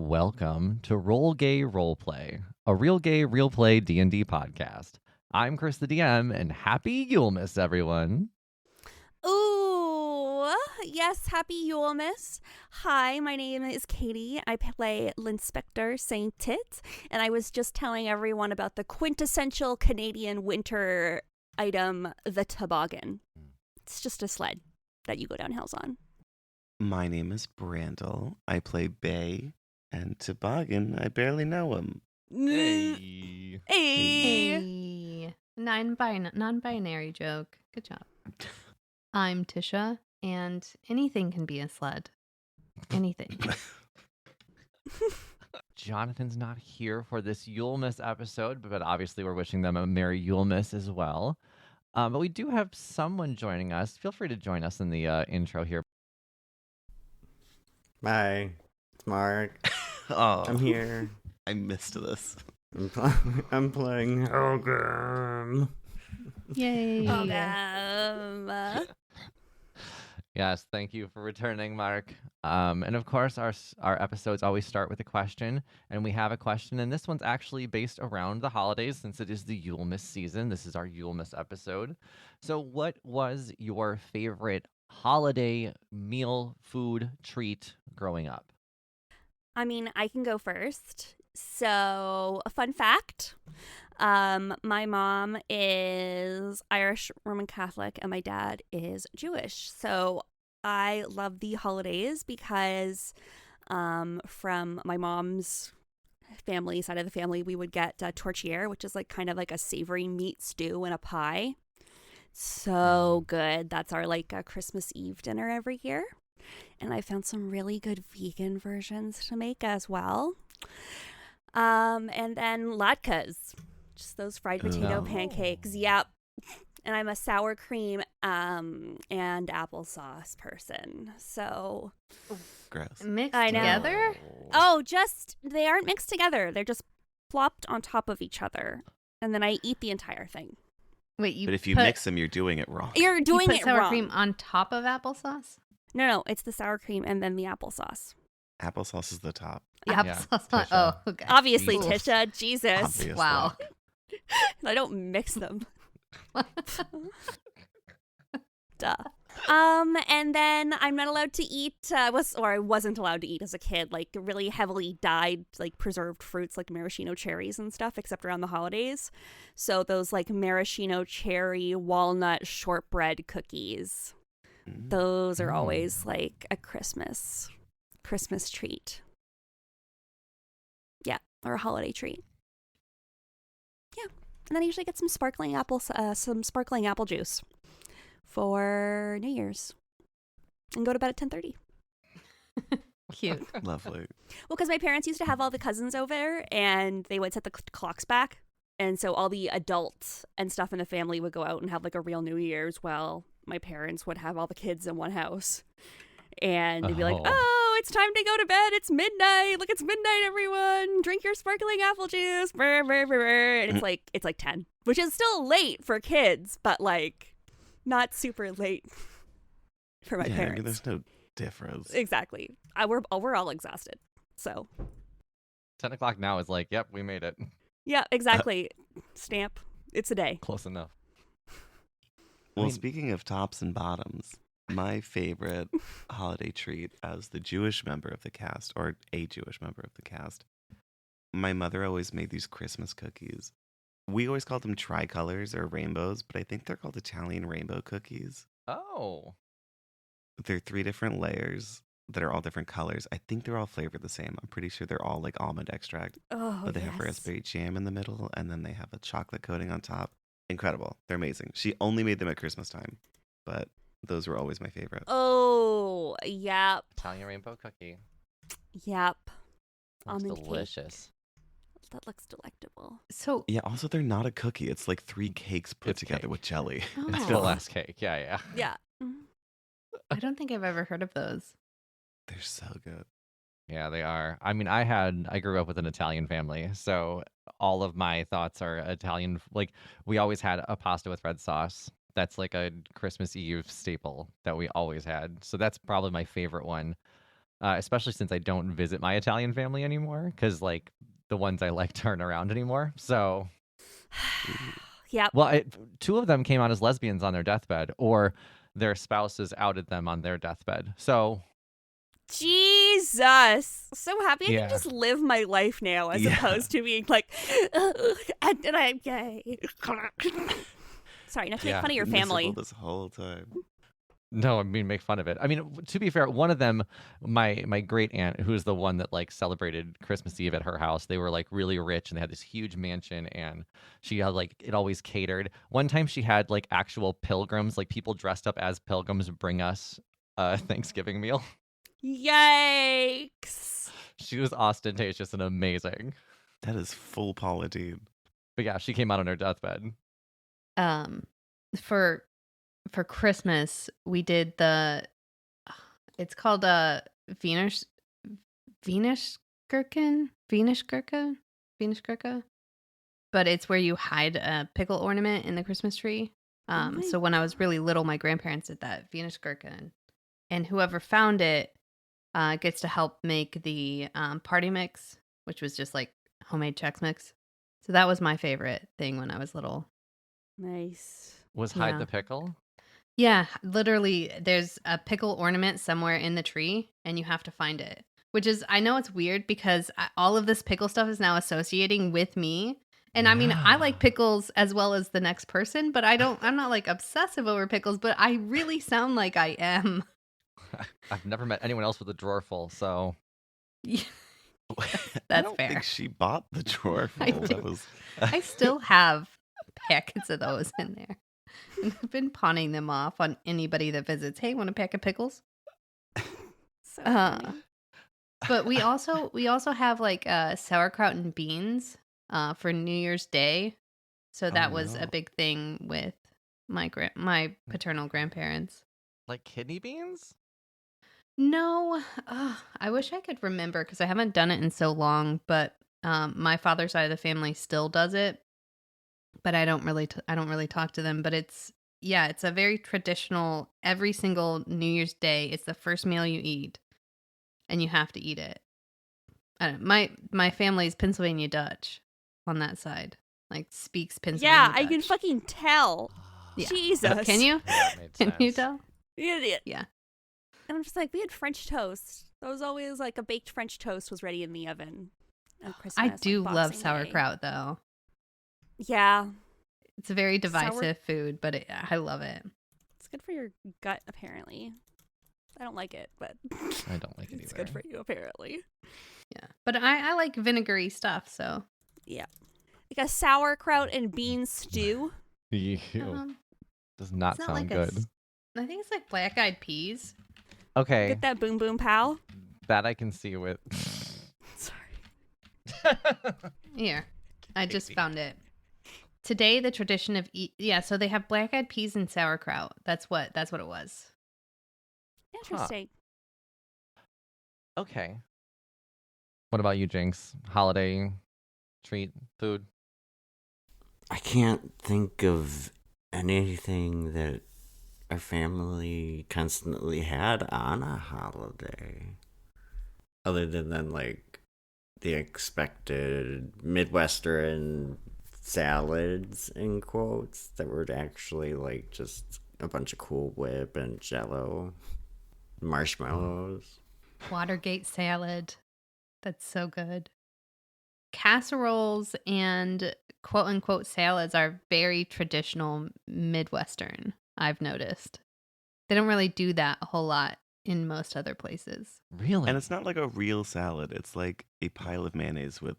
welcome to Roll Gay Roleplay, a real gay, real play D&D podcast. I'm Chris the DM, and happy Yulemas, everyone. Ooh, yes, happy Yulemas. Hi, my name is Katie. I play L'Inspector Saint Tit, and I was just telling everyone about the quintessential Canadian winter item, the toboggan. It's just a sled that you go down hills on. My name is Brandel. I play Bae, and Toboggan, I barely know him. Hey. Hey. Non-binary joke. Good job. I'm Tisha, and anything can be a sled. Anything. Jonathan's not here for this Yulemas episode, but obviously we're wishing them a Merry Yulemas as well. But we do have someone joining us. Feel free to join us in the intro here. Hi, it's Mark. Oh, I'm here. I missed this. I'm playing Hogan. Yay. Yes, thank you for returning, Mark. And of course, our episodes always start with a question, and we have a question, and this one's actually based around the holidays since it is the Yulemas season. This is our Yulemas episode. So what was your favorite holiday meal, food, treat growing up? I mean, I can go first. So, a fun fact. My mom is Irish Roman Catholic and my dad is Jewish. So I love the holidays because from my mom's family, side of the family, we would get tortillere, which is like kind of like a savory meat stew and a pie. So good. That's our Christmas Eve dinner every year. And I found some really good vegan versions to make as well. And then latkes, just those fried potato pancakes. Yep. And I'm a sour cream and applesauce person. So Gross. Mixed I know. together? They aren't mixed together. They're just plopped on top of each other. And then I eat the entire thing. Wait, But if you mix them, you're doing it wrong. You're doing you put it sour wrong. cream on top of applesauce? No, it's the sour cream and then the applesauce. Applesauce is the top. The Yeah, applesauce. Tisha. Oh, okay. Obviously, Oof. Tisha. Jesus. Obviously. Wow. I don't mix them. Duh. And then I'm not allowed to eat, I wasn't allowed to eat as a kid, like really heavily dyed, like preserved fruits like maraschino cherries and stuff, except around the holidays. So those like maraschino cherry walnut shortbread cookies, those are always like a Christmas treat. Yeah, or a holiday treat. Yeah, and then I usually get some sparkling apple juice for New Year's and go to bed at 10:30. Cute. Lovely. Well, because my parents used to have all the cousins over and they would set the clocks back. And so all the adults and stuff in the family would go out and have like a real New Year's while my parents would have all the kids in one house. And they'd be like, oh, it's time to go to bed. It's midnight. Look, it's midnight, everyone. Drink your sparkling apple juice. Brr, brr, brr, brr. And it's like 10, which is still late for kids, but like not super late for my Yeah, parents. I mean, there's no difference. Exactly. We're all exhausted. So 10 o'clock now is like, yep, we made it. yeah, exactly. Stamp. It's a day. Close enough. Well, I mean- speaking of tops and bottoms, my favorite holiday treat as the Jewish member of the cast, or a Jewish member of the cast, my mother always made these Christmas cookies. We always called them tricolors or rainbows, but I think they're called Italian rainbow cookies. Oh. They're 3 different layers that are all different colors. I think they're all flavored the same. I'm pretty sure they're all like almond extract, Oh, but they yes. have raspberry jam in the middle, and then they have a chocolate coating on top. Incredible. They're amazing. She only made them at Christmas time, but those were always my favorite. Oh, yep. Italian rainbow cookie. Yep. Looks Almond cake. delicious. That looks delectable. So, Yeah, also they're not a cookie. It's like 3 cakes put It's together cake. with jelly. It's Oh. still last cake. Yeah. Yeah. Mhm. I don't think I've ever heard of those. They're so good. Yeah, they are. I mean, I grew up with an Italian family, so all of my thoughts are Italian. Like, we always had a pasta with red sauce. That's like a Christmas Eve staple that we always had. So that's probably my favorite one. especially since I don't visit my Italian family anymore because like the ones I liked aren't around anymore. So, Yep. well, two of them came out as lesbians on their deathbed, or their spouses outed them on their deathbed. So, Jesus. So happy I can yeah, just live my life now as Yeah. opposed to being like, and I'm gay. Sorry, not to make yeah. fun of your Been miserable family. this whole time. No, I mean make fun of it. I mean, to be fair, one of them, my great aunt, who's the one that like celebrated Christmas Eve at her house, they were like really rich and they had this huge mansion and she had like it always catered. One time she had like actual pilgrims, like people dressed up as pilgrims bring us a Thanksgiving meal. Yikes. She was ostentatious and amazing. That is full Paula Deen. But yeah, she came out on her deathbed. For Christmas, we did it's called Venus gherkin, Venus gurka, but it's where you hide a pickle ornament in the Christmas tree. my So when I was really little, my grandparents did that Venus gherkin, and whoever found it gets to help make the party mix, which was just like homemade Chex Mix. So that was my favorite thing when I was little. Nice. Was hide Yeah. the pickle? Yeah, literally, there's a pickle ornament somewhere in the tree, and you have to find it. Which is, I know it's weird because all of this pickle stuff is now associating with me. And I mean, I like Yeah. pickles as well as the next person, but I'm not like obsessive over pickles, but I really sound like I am. I've never met anyone else with a drawer full, so Yeah, I that's don't fair. think she bought the drawer I full. do. That was. I still have packets of those in there. And I've been pawning them off on anybody that visits. Hey, want a pack of pickles? So Uh, funny. But we also have like sauerkraut and beans for New Year's Day. So that was a no. big thing with my paternal grandparents. like kidney beans? No, I wish I could remember because I haven't done it in so long. But my father's side of the family still does it, but I don't really talk to them. But it's a very traditional. Every single New Year's Day, it's the first meal you eat, and you have to eat it. I don't, my family's Pennsylvania Dutch on that side, like speaks Pennsylvania Yeah, Dutch. I can fucking tell. Yeah. Jesus. Can you? That made Can you sense. tell? Yeah. Yeah. And I'm just like, we had French toast. That was always like a baked French toast was ready in the oven at Christmas. I like do love Boxing Day. sauerkraut though. Yeah, It's a very divisive food, but I love it. it's good for your gut apparently. I don't like it, but I don't like it it's either. good for you apparently. Yeah. But I like vinegary stuff, so Like a sauerkraut and bean stew. Ew. Does not it's not sound like good. I think it's like black-eyed peas. Okay, Get that boom boom pow. that I can see with. Sorry. Here. I just Katie. found it. Today the tradition of so they have black-eyed peas and sauerkraut. That's what it was. Interesting. Okay. What about you, Jinx? Holiday treat food? I can't think of anything that our family constantly had on a holiday. Other than like the expected Midwestern salads in quotes that were actually like just a bunch of Cool Whip and Jello, marshmallows. Watergate salad. That's so good. Casseroles and quote unquote salads are very traditional Midwestern, I've noticed. They don't really do that a whole lot in most other places. Really? And it's not like a real salad. It's like a pile of mayonnaise with.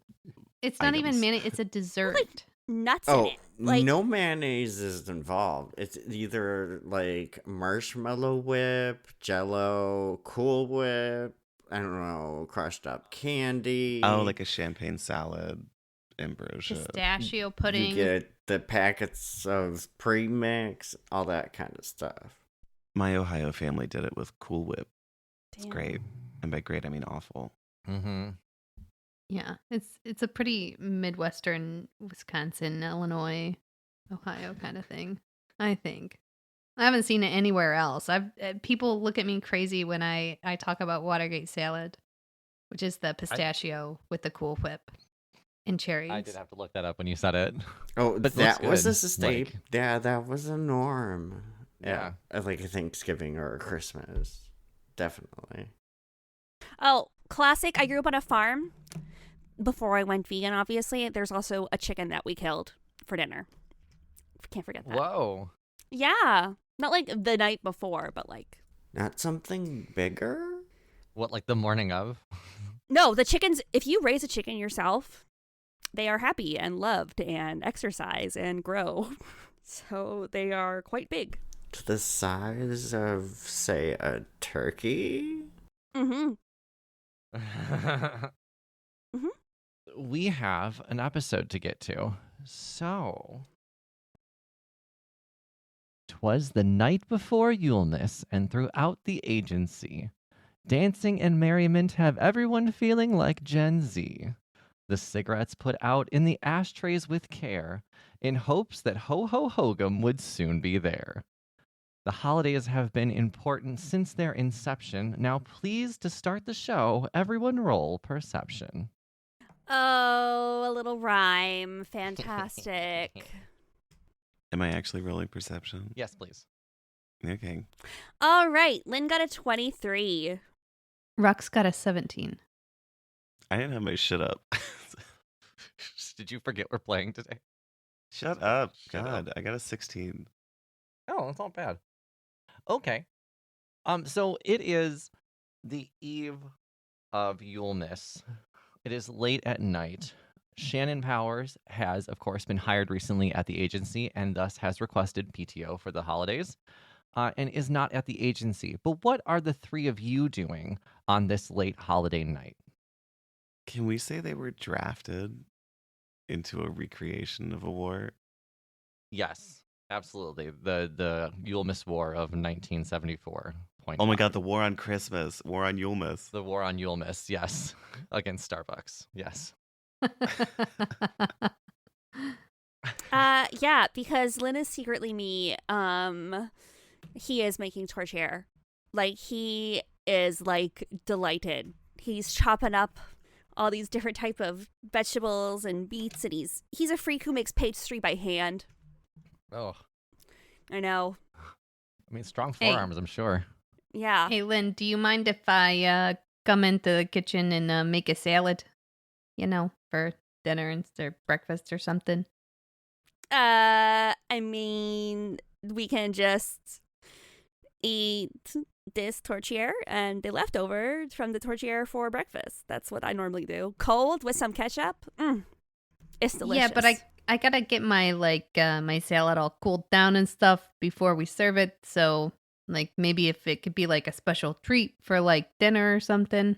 It's not even Items. mayonnaise, it's a dessert. Nuts in Oh, it. Like, no mayonnaise is involved. It's either like marshmallow whip, Jello, Cool Whip, I don't know, crushed up candy. Oh, like a champagne salad, ambrosia. Pistachio pudding. You get the packets of premix, all that kind of stuff. My Ohio family did it with Cool Whip. It's damn. great. And by great, I mean awful. Mm-hmm. Yeah, it's a pretty Midwestern, Wisconsin, Illinois, Ohio kind of thing, I think. I haven't seen it anywhere else. People look at me crazy when I talk about Watergate salad, which is the pistachio with the Cool Whip and I cherries. did have to look that up when you said it. Oh, But it looks that was good. a staple. Like, Yeah, that was a norm. yeah. Like a Thanksgiving or a Christmas. Definitely. Oh, classic. I grew up on a farm before I went vegan, obviously. There's also a chicken that we killed for dinner. Can't forget that. Whoa. Yeah. Not like the night before, but like. Not something bigger? What, like the morning of? No, the chickens, if you raise a chicken yourself, they are happy and loved and exercise and grow. So they are quite big. To the size of, say, a turkey? Mm-hmm. We have an episode to get to. So, 'twas the night before Yulemas, and throughout the agency, dancing and merriment have everyone feeling like Gen Z. The cigarettes put out in the ashtrays with care, in hopes that Ho Ho Hogum would soon be there. The holidays have been important since their inception. Now, please, to start the show, everyone roll perception. Oh, a little rhyme. Fantastic. Am I actually rolling perception? Yes, please. Okay. All right. Lynn got a 23. Rux got a 17. I didn't have my shit up. Did you forget we're playing today? Shut up. Shut God, up. I got a 16. Oh, that's not bad. Okay. So it is the eve of Yulemas. It is late at night. Shannon Powers has, of course, been hired recently at the agency and thus has requested PTO for the holidays and is not at the agency. But what are the three of you doing on this late holiday night? Can we say they were drafted into a recreation of a war? Yes, absolutely. The Yulemas War of 1974. Oh my God, the war on Christmas, war on Yulemas. The war on Yulemas, yes. Against Starbucks, yes. Yeah, because Lynn is secretly me. He is making tortilla. Like, he is, like, delighted. He's chopping up all these different type of vegetables and beets, and he's a freak who makes pastry by hand. Oh, I know. I mean, strong Hey. forearms, I'm sure. Yeah. Hey, Lynn, do you mind if I come into the kitchen and make a salad? You know, for dinner and or breakfast or something? I mean, we can just eat this tortilla and the leftover from the tortilla for breakfast. That's what I normally do. Cold with some ketchup. It's delicious. Yeah, but I gotta get my my salad all cooled down and stuff before we serve it. So like maybe if it could be like a special treat for like dinner or something.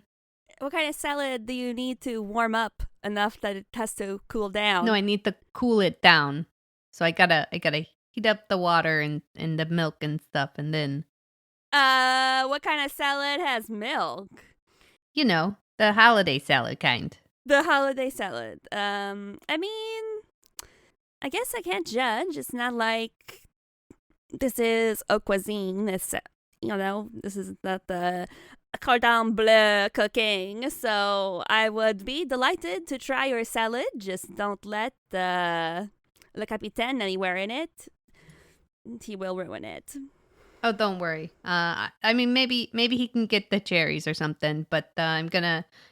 What kind of salad do you need to warm up enough that it has to cool down? No, I need to cool it down. So I gotta heat up the water and the milk and stuff, and then What kind of salad has milk? you know the holiday salad kind. The holiday salad. I mean, I guess I can't judge. It's not like this is a cuisine. It's, this is not the cordon bleu cooking. So I would be delighted to try your salad. Just don't let Le Capitaine anywhere in it. He will ruin it. Oh, don't worry. I mean, maybe he can get the cherries or something. But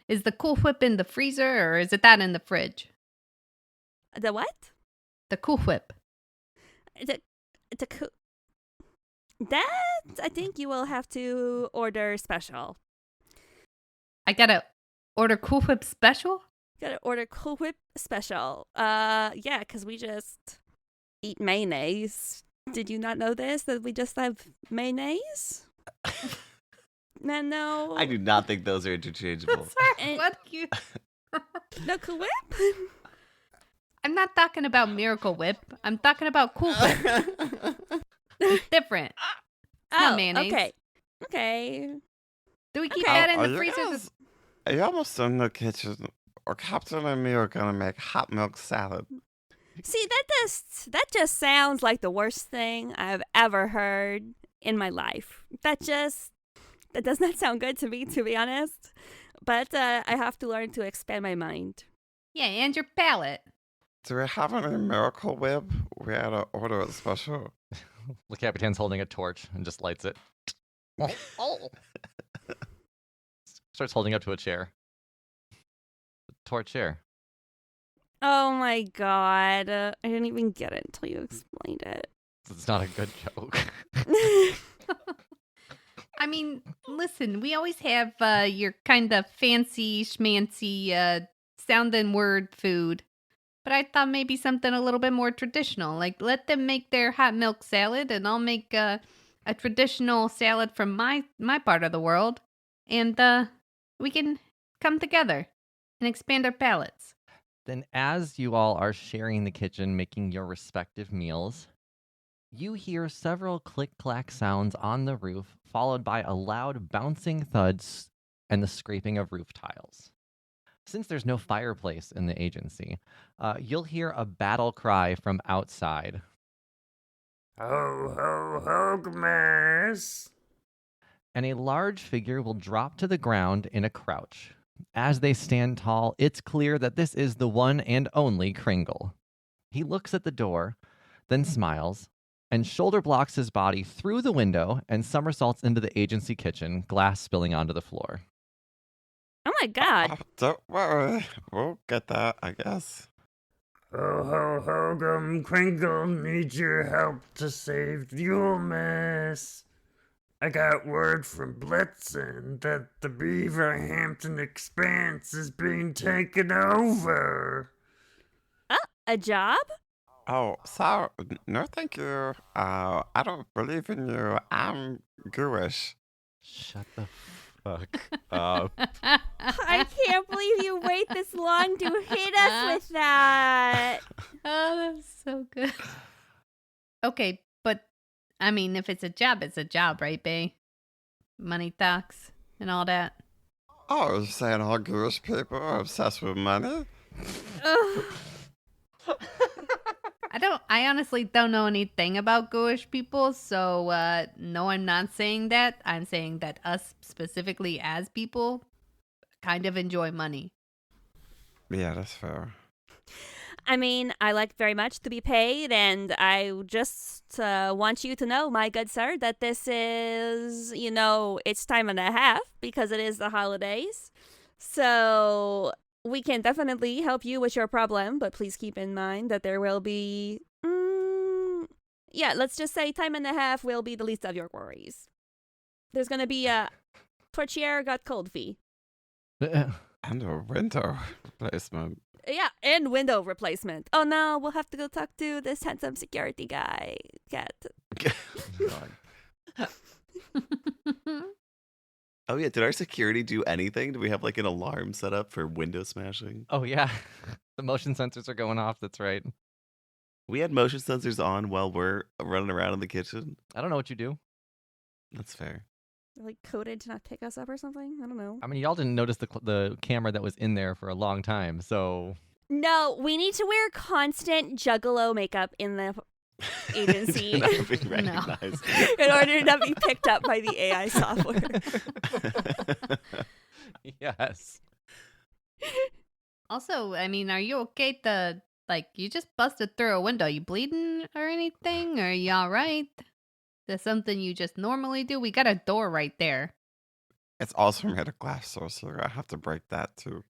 is the Cool Whip in the freezer or is it that in the fridge? The what? The Cool Whip. That I think you will have to order special. I gotta order Cool Whip special? Gotta order Cool Whip special. Yeah, because we just eat mayonnaise. Did you not know this? That we just have mayonnaise? No. I do not think those are interchangeable. And- What you? No Cool Whip? I'm not talking about Miracle Whip. I'm talking about Cool Whip. It's different. It's not mayonnaise. Okay. Do we keep Okay. that in Are the you freezer? guys- Are you almost in the kitchen? Or Captain and me are gonna make hot milk salad. See, that just sounds like the worst thing I've ever heard in my life. That does not sound good to me, to be honest. But I have to learn to expand my mind. Yeah, and your palate. Do we have any Miracle Whip? We had to order it special. Le Capitan's holding a torch and just lights it. Oh. Starts holding up to a chair. Torch chair. Oh my god. I didn't even get it until you explained it. It's not a good joke. I mean, listen, we always have your kind of fancy schmancy sounding word food. But I thought maybe something a little bit more traditional. Like, let them make their hot milk salad, and I'll make a traditional salad from my part of the world. And we can come together and expand our palates. Then, as you all are sharing the kitchen, making your respective meals, you hear several click-clack sounds on the roof, followed by a loud bouncing thuds and the scraping of roof tiles. Since there's no fireplace in the agency, you'll hear a battle cry from outside. Ho, ho, Hogmas! And a large figure will drop to the ground in a crouch. As they stand tall, it's clear that this is the one and only Kringle. He looks at the door, then smiles, and shoulder blocks his body through the window and somersaults into the agency kitchen, glass spilling onto the floor. Oh my god. Oh, don't worry. We'll get that, I guess. Ho, ho, Hogum, Kringle needs your help to save Yulemas. I got word from Blitzen that the Beaverhampton Expanse is being taken over. A job? Oh, sorry. No, thank you. I don't believe in you. I'm Jewish. Shut the fuck up. I can't believe you wait this long to hit us with that. Oh, that was so good. Okay, but I mean, if it's a job, right, Bae? Money talks and all that. Oh, you're saying all Jewish people are obsessed with money? Ugh. I honestly don't know anything about Jewish people, so no, I'm not saying that. I'm saying that us specifically as people kind of enjoy money. Yeah, that's fair. I mean, I like very much to be paid, and I just want you to know, my good sir, that this is, it's time and a half because it is the holidays. So we can definitely help you with your problem, but please keep in mind that there will be, let's just say time and a half will be the least of your worries. There's going to be a torchiere got cold fee. And a window replacement. Yeah, and window replacement. Oh no, we'll have to go talk to this handsome security guy. Cat. Oh, yeah. Did our security do anything? Do we have like an alarm set up for window smashing? Oh, yeah. The motion sensors are going off. That's right. We had motion sensors on while we're running around in the kitchen. I don't know what you do. That's fair. They're like coded to not pick us up or something. I don't know. I mean, y'all didn't notice the camera that was in there for a long time, so... No, we need to wear constant juggalo makeup in the agency To not be recognized. in order to not be picked up by the AI software. Yes. Also, I mean, are you okay to, you just busted through a window? You bleeding or anything? Are you all right? That's something you just normally do? We got a door right there. It's also made of glass, so I have to break that too.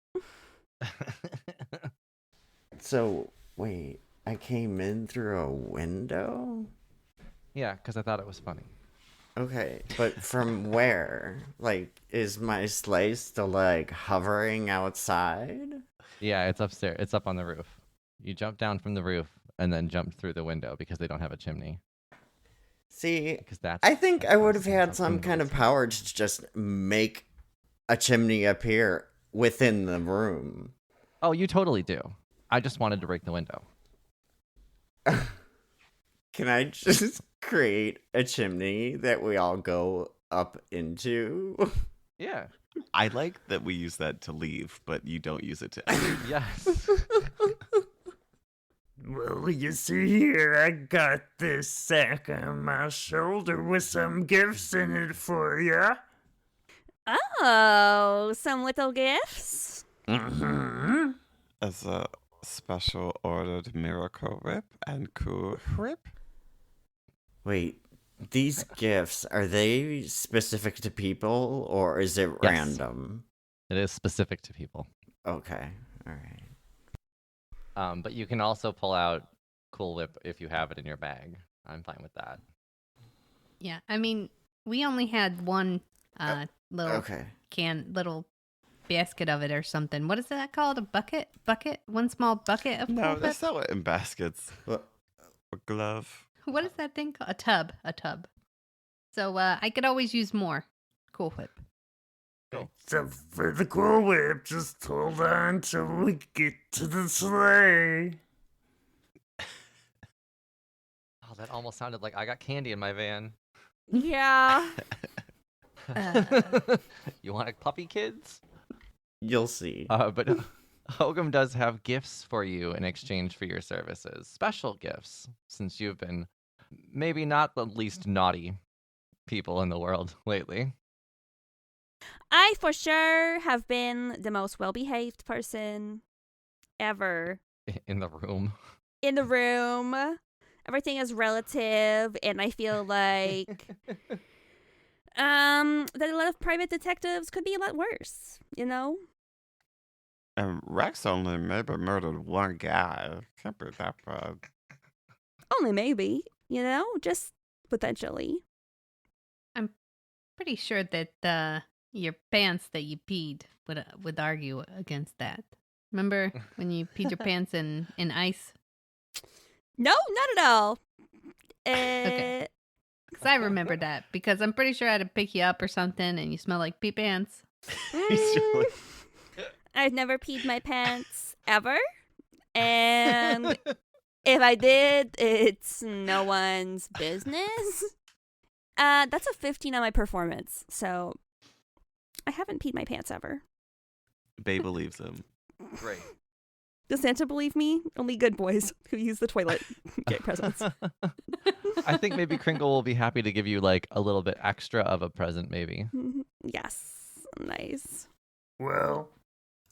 So, wait, I came in through a window? Yeah, because I thought it was funny. Okay, but from where? Is my sleigh still, hovering outside? Yeah, it's upstairs. It's up on the roof. You jump down from the roof and then jump through the window because they don't have a chimney. See, Because that's I think I would have how had some kind of windows- power to just make a chimney appear within the room. Oh, you totally do. I just wanted to break the window. Can I just create a chimney that we all go up into? Yeah. I like that we use that to leave, but you don't use it to enter. Yes. Well, you see here, I got this sack on my shoulder with some gifts in it for ya. Oh, some little gifts? Mm-hmm. As a special ordered miracle whip and cool whip. Wait, these gifts, are they specific to people or is it Yes. random? It is specific to people. Okay, alright. But you can also pull out Cool Whip if you have it in your bag. I'm fine with that. Yeah, I mean, we only had one little Okay. little basket of it or something. What is that called? A bucket? Bucket? One small bucket of No, Cool they Whip? sell it in baskets. Well, A glove. What is that thing called? A tub. A tub. So I could always use more Cool Whip. So for the Cool Whip, just hold on till we get to the sleigh. Oh, that almost sounded like I got candy in my van. Yeah. You want a puppy, kids? you'll see. But Hogum does have gifts for you in exchange for your services. Special gifts, since you've been maybe not the least naughty people in the world lately. I for sure have been the most well-behaved person ever In the room. in the room. Everything is relative, and I feel like that a lot of private detectives could be a lot worse, you know? And Rex only maybe murdered one guy. Can't be that bad. Only maybe, you know? Just potentially. Pretty sure that your pants that you peed would argue against that. Remember when you peed your pants in ice? No, not at all. Okay. Because I remember that. Because I'm pretty sure I had to pick you up or something and you smell like pee pants. Mm, I've never peed my pants ever. And if I did, it's no one's business. That's a 15 on my performance. So I haven't peed my pants ever. Bae believes him. Great. Does Santa believe me? Only good boys who use the toilet get presents. I think maybe Kringle will be happy to give you like a little bit extra of a present, maybe. Yes. Nice. Well,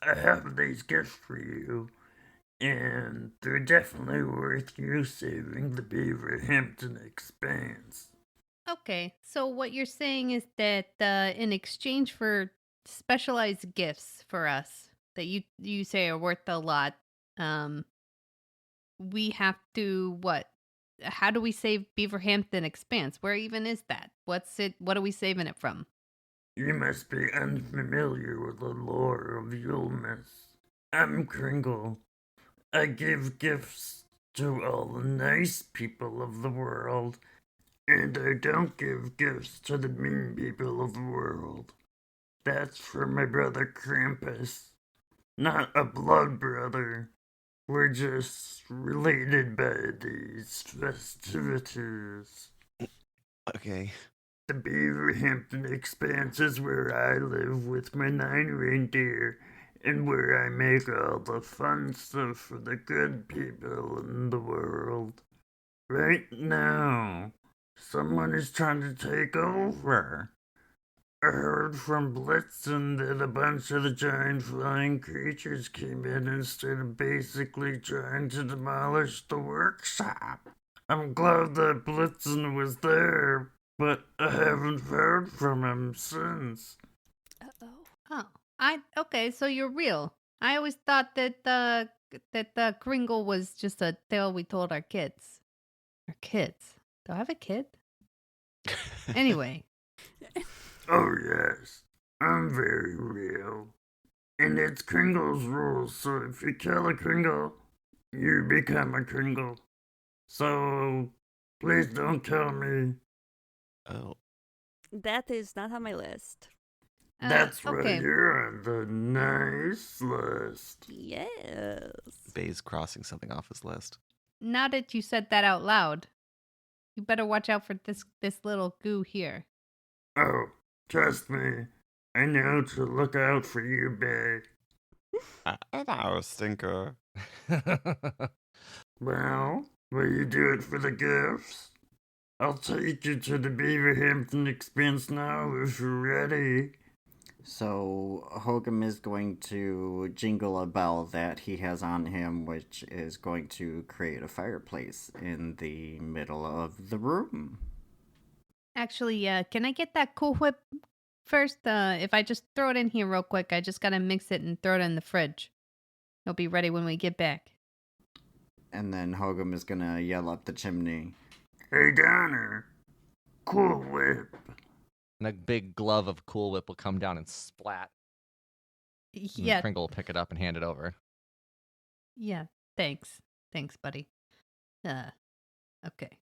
I have these gifts for you, and they're definitely worth you saving the Beaver Hampton expense. Okay, so what you're saying is that in exchange for specialized gifts for us that you say are worth a lot, we have to what? How do we save Beaverhampton Expanse? Where even is that? What's it? What are we saving it from? You must be unfamiliar with the lore of Yulemas. I'm Kringle. I give gifts to all the nice people of the world, and I don't give gifts to the mean people of the world. That's for my brother Krampus. Not a blood brother. We're just related by these festivities. Okay. The Beaverhampton Expanse is where I live with my 9 reindeer, and where I make all the fun stuff for the good people in the world. Right now, someone is trying to take over. I heard from Blitzen that a bunch of the giant flying creatures came in and started basically trying to demolish the workshop. I'm glad that Blitzen was there, but I haven't heard from him since. Uh-oh. Oh, okay. So you're real. I always thought that the Kringle was just a tale we told our kids. Our kids. Do I have a kid? Anyway. Oh yes, I'm very real. And it's Kringle's rules, so if you kill a Kringle, you become a Kringle. So, please don't kill me. Oh. That is not on my list. That's right, okay. you're on the nice list. Yes. Bae's crossing something off his list. Now that you said that out loud, you better watch out for this little goo here. Oh, trust me, I know to look out for you, Bae. I know, Stinker. Well, will you do it for the gifts? I'll take you to the Beaverhampton expense now if you're ready. So Hogum is going to jingle a bell that he has on him, which is going to create a fireplace in the middle of the room. Actually, can I get that Cool Whip first? If I just throw it in here real quick, I just gotta mix it and throw it in the fridge. It'll be ready when we get back. And then Hogum is gonna yell up the chimney. Hey, Donner. Cool Whip. And a big glove of Cool Whip will come down and splat. And Yeah, Kringle will pick it up and hand it over. yeah. Thanks, buddy. Okay.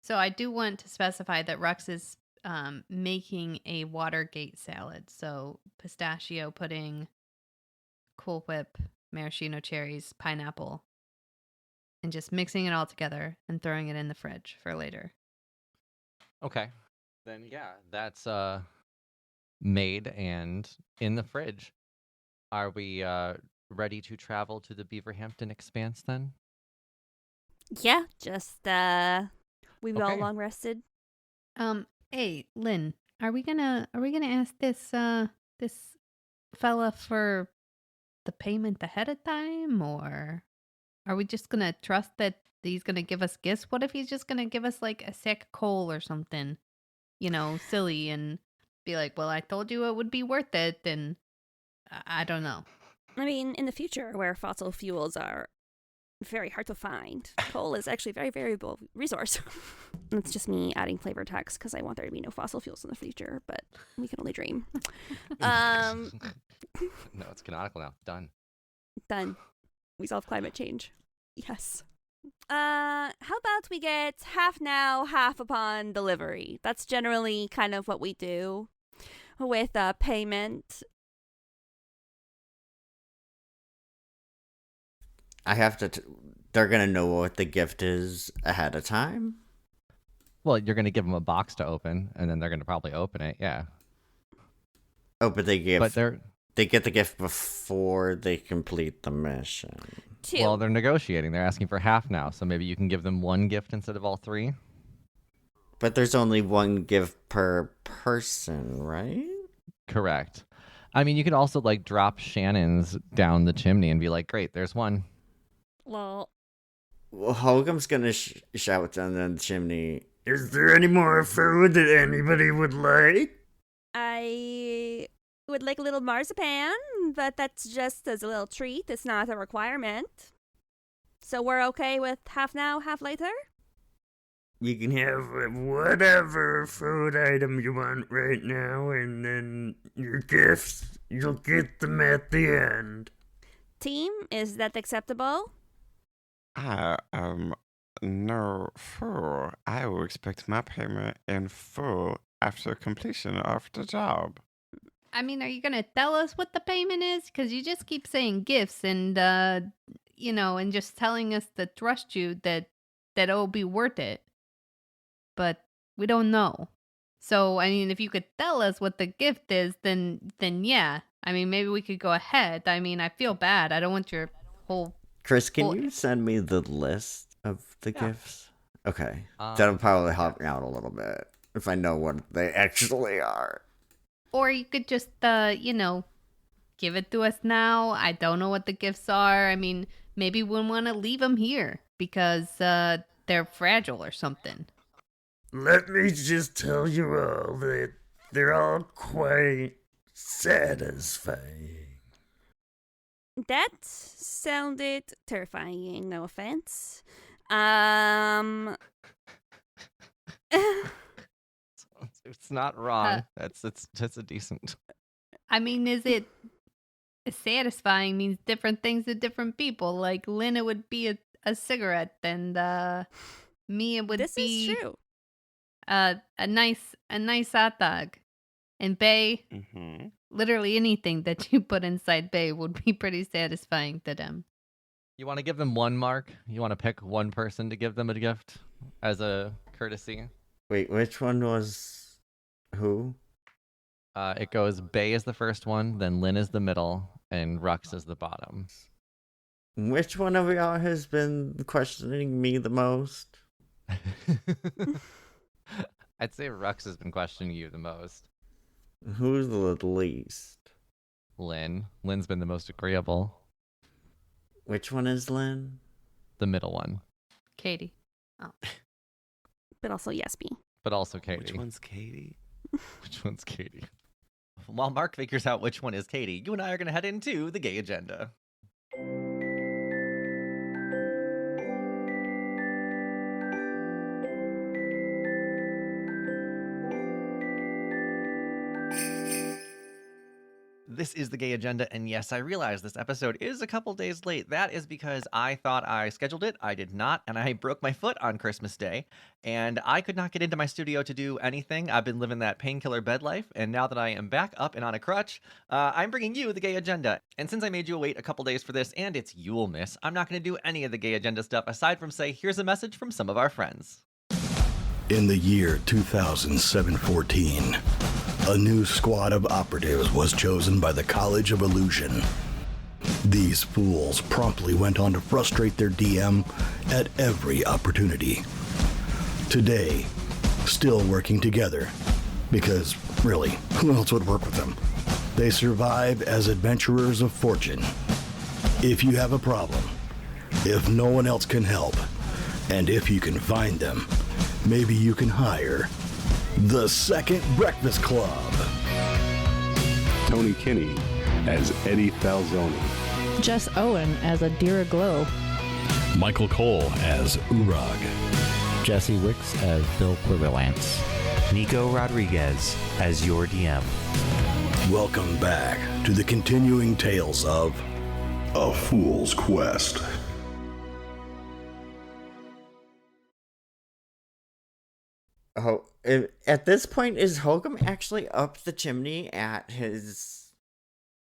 So I do want to specify that Rux is making a Watergate salad. So pistachio pudding, Cool Whip, maraschino cherries, pineapple, and just mixing it all together and throwing it in the fridge for later. Okay. Then yeah, that's made and in the fridge. Are we ready to travel to the Beaverhampton expanse then? Yeah, just we've all Okay. long rested. Hey, Lynn, are we gonna ask this fella for the payment ahead of time, or are we just gonna trust that he's gonna give us gifts? What if he's just gonna give us like a sack of coal or something, silly, and be like, "Well, I told you it would be worth it," and I don't know. I mean, in the future, where fossil fuels are very hard to find, coal is actually a very variable resource. It's just me adding flavor text because I want there to be no fossil fuels in the future, but we can only dream. No, it's canonical now. Done. Done. We solve climate change. Yes. How about we get half now, half upon delivery? That's generally kind of what we do with payment. I have to. They're gonna know what the gift is ahead of time. Well, you're going to give them a box to open, and then they're going to probably open it. Yeah. Oh, but they But they're get the gift before they complete the mission. Two. well, they're negotiating. They're asking for half now, so maybe you can give them one gift instead of all three. But there's only one gift per person, right? Correct. I mean, you could also like drop Shannon's down the chimney and be like, "Great, there's one." Well, Well, Hogum's gonna shout down the chimney. Is there any more food that anybody would like? I would like a little marzipan, but that's just as a little treat. It's not a requirement. So we're okay with half now, half later? You can have whatever food item you want right now, and then your gifts, you'll get them at the end. Team, is that acceptable? No, full. I will expect my payment in full after completion of the job. I mean, are you gonna tell us what the payment is? Because you just keep saying gifts and and just telling us to trust you that it'll be worth it, but we don't know. So I mean, if you could tell us what the gift is, then yeah. I mean, maybe we could go ahead. I mean, I feel bad. I don't want your whole. Chris, can Well, you send me the list of the Yeah. gifts? Okay, that'll probably help me out a little bit if I know what they actually are. Or you could just give it to us now. I don't know what the gifts are. I mean, maybe we want to leave them here because they're fragile or something. Let me just tell you all that they're all quite satisfying. That sounded terrifying, no offense. It's not wrong. That's a decent. I mean, is it satisfying means different things to different people. Like Lynn, it would be a cigarette, and me, it would This be is true. a nice hot dog. And Bae, Mm-hmm. literally anything that you put inside Bae would be pretty satisfying to them. You want to give them one mark? You want to pick one person to give them a gift as a courtesy? Wait, which one was who? It goes Bae is the first one, then Lynn is the middle, and Rux is the bottom. Which one of y'all has been questioning me the most? I'd say Rux has been questioning you the most. Who's the least? Lynn. Lynn's been the most agreeable. Which one is Lynn? The middle one. Katie. But also Yesby. But also Katie. Which one's Katie? Which one's Katie? While Mark figures out which one is Katie, you and I are going to head into the gay agenda. This is the gay agenda, and yes, I realize this episode is a couple days late. That is because I thought I scheduled it. I did not, and I broke my foot on Christmas Day, and I could not get into my studio to do anything. I've been living that painkiller bed life, and now that I am back up and on a crutch, I'm bringing you the gay agenda. And since I made you wait a couple days for this, and it's Yulemas, I'm not going to do any of the gay agenda stuff aside from say, here's a message from some of our friends. In the year 2014, a new squad of operatives was chosen by the College of Illusion. These fools promptly went on to frustrate their DM at every opportunity. Today, still working together, because really, who else would work with them? They survive as adventurers of fortune. If you have a problem, if no one else can help, and if you can find them, maybe you can hire the Second Breakfast Club. Tony Kinney as Eddie Falzoni. Jess Owen as Adira Glow. Michael Cole as Urag. Jesse Wicks as Bill Quiverlance. Nico Rodriguez as your DM. Welcome back to the continuing tales of A Fool's Quest. Oh, at this point, is Hogum actually up the chimney at his...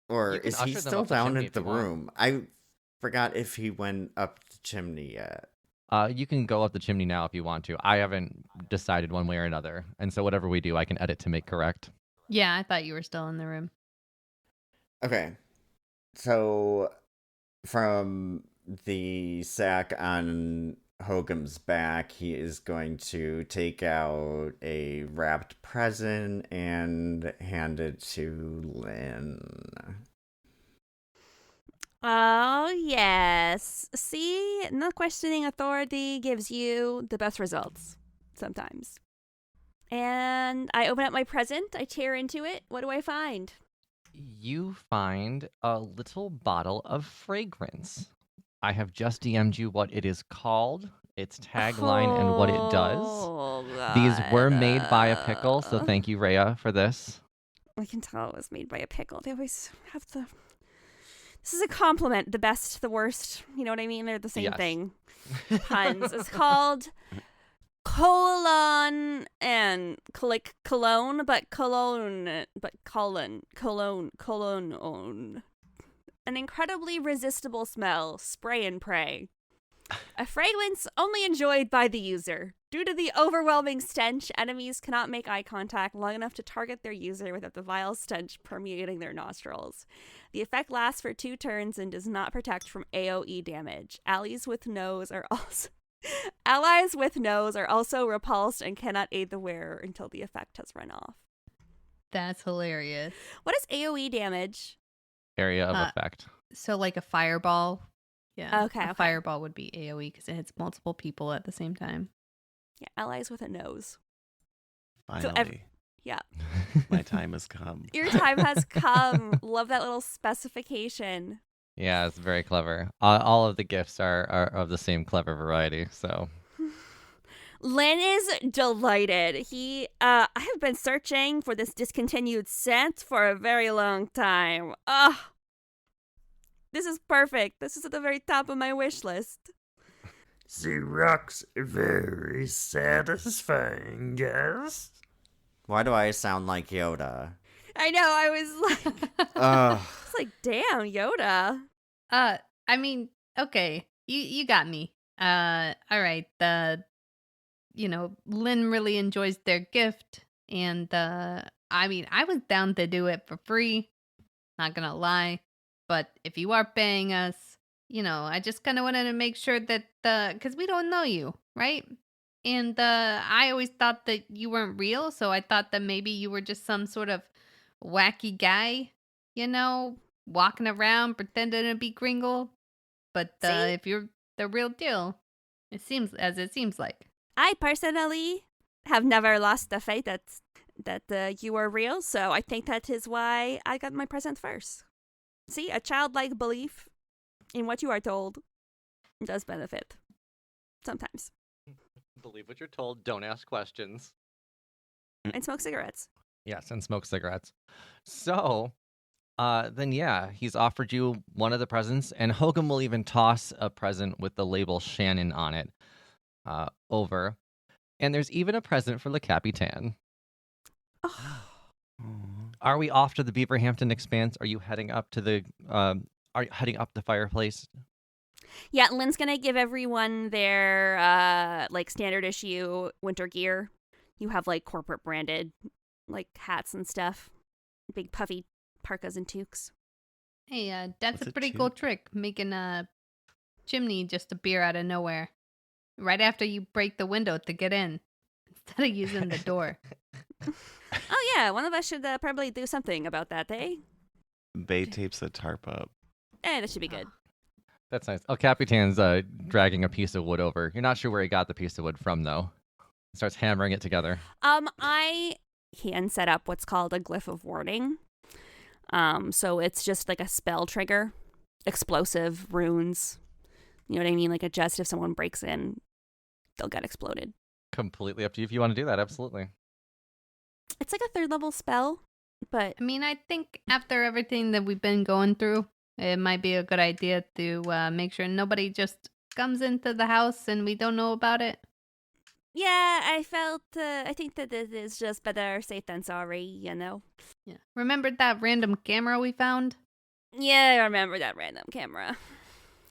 Or You can is he usher them still up the down chimney at if the you want. room? I forgot if he went up the chimney yet. You can go up the chimney now if you want to. I haven't decided one way or another, and so whatever we do, I can edit to make correct. Yeah, I thought you were still in the room. Okay. So, from the sack on Hogum's back, he is going to take out a wrapped present and hand it to Lynn. Oh, yes. See, not questioning authority gives you the best results sometimes. And I open up my present, I tear into it. What do I find? You find a little bottle of fragrance. I have just DM'd you what it is called, its tagline, and what it does. Oh, These were God. made by a pickle, so thank you, Rhea, for this. I can tell it was made by a pickle. They always have the... This is a compliment. The best, the worst. You know what I mean? They're the same Yes. thing. Puns. It's called colon and like cologne, but cologne, cologne. An incredibly resistible smell. Spray and pray. A fragrance only enjoyed by the user. Due to the overwhelming stench, enemies cannot make eye contact long enough to target their user without the vile stench permeating their nostrils. The effect lasts for 2 turns and does not protect from AoE damage. Allies with nose are also repulsed and cannot aid the wearer until the effect has run off. That's hilarious. What is AoE damage? Area of effect. So like a fireball. Yeah. Okay, A okay. fireball would be AoE because it hits multiple people at the same time. Yeah, allies with a nose. Finally, Yeah. my time has come. Your time has come. Love that little specification. Yeah, it's very clever. All of the gifts are of the same clever variety, so... Lynn is delighted. I have been searching for this discontinued scent for a very long time. This is perfect. This is at the very top of my wish list. She rocks very satisfying, yes? Why do I sound like Yoda? I know, I was like, it's like, damn, Yoda. I mean, okay, you got me. All right. Lynn really enjoys their gift, and I mean, I was down to do it for free. Not gonna lie, but if you are paying us, I just kind of wanted to make sure that because we don't know you, right? And I always thought that you weren't real, so I thought that maybe you were just some sort of wacky guy, walking around pretending to be Kringle. But See? if you're the real deal, it seems like. I personally have never lost the faith that you are real, so I think that is why I got my present first. See, a childlike belief in what you are told does benefit. Sometimes. Believe what you're told. Don't ask questions. And smoke cigarettes. Yes, and smoke cigarettes. So, then yeah, he's offered you one of the presents, and Hogan will even toss a present with the label Shannon on it over. And there's even a present for Le Capitan. Oh. Are we off to the Beaverhampton Expanse? Are you heading up to the fireplace? Yeah, Lynn's gonna give everyone their standard issue winter gear. You have like corporate branded like hats and stuff. Big puffy parkas and toques. Hey, that's What's a a pretty toque? cool trick, making a chimney just appear out of nowhere. Right after you break the window to get in, instead of using the door. Oh yeah, one of us should probably do something about that, eh? Bay tapes the tarp up. That should be good. That's nice. El Capitan's dragging a piece of wood over. You're not sure where he got the piece of wood from, though. He starts hammering it together. I can set up what's called a glyph of warning. So it's just like a spell trigger, explosive runes. You know what I mean? Like just if someone breaks in, they'll get exploded. Completely up to you if you want to do that. Absolutely. It's like a 3rd level spell, but I mean, I think after everything that we've been going through, it might be a good idea to make sure nobody just comes into the house and we don't know about it. yeah, I think that it is just better safe than sorry, Yeah. Remember that random camera we found? Yeah, I remember that random camera.